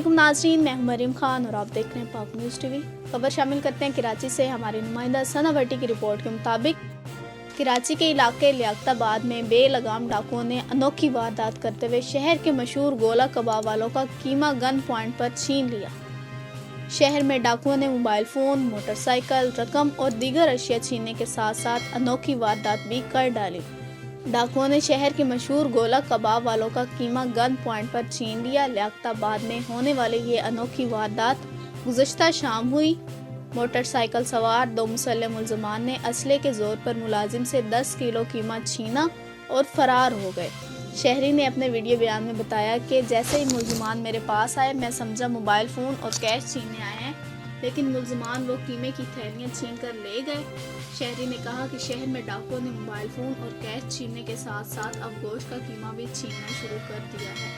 अस्सलामुअलैकुम नाज़रीन, मैं हूं मरीम खान और आप देख रहे हैं पाक न्यूज़ टीवी। खबर शामिल करते हैं कराची से। हमारे नुमाइंदा सना भट्टी की रिपोर्ट के मुताबिक कराची के इलाके लियाकताबाद में बेलगाम डाकुओं ने अनोखी वारदात करते हुए शहर के मशहूर गोला कबाब वालों का कीमा गन पॉइंट पर छीन लिया। शहर में डाकुओं ने मोबाइल फ़ोन, मोटरसाइकिल, रकम और दीगर अशिया छीनने के साथ साथ अनोखी वारदात भी कर डाली। डाकुओं ने शहर के मशहूर गोला कबाब वालों का कीमा गन पॉइंट पर छीन लिया। लियाकताबाद में होने वाली ये अनोखी वारदात गुज़श्ता शाम हुई। मोटरसाइकिल सवार 2 मुसल्लह मुल्ज़िमान ने असले के ज़ोर पर मुलाजिम से 10 किलो कीमा छीना और फरार हो गए। शहरी ने अपने वीडियो बयान में बताया कि जैसे ही मुल्ज़िमान मेरे पास आए, मैं समझा मोबाइल फ़ोन और कैश छीनने आए हैं, लेकिन मुल्ज़िमान वो कीमे की थैलियाँ छीन कर ले गए। शहरी ने कहा कि शहर में डाकुओं ने मोबाइल फ़ोन और कैश छीनने के साथ साथ अब गोश्त का कीमा भी छीनना शुरू कर दिया है।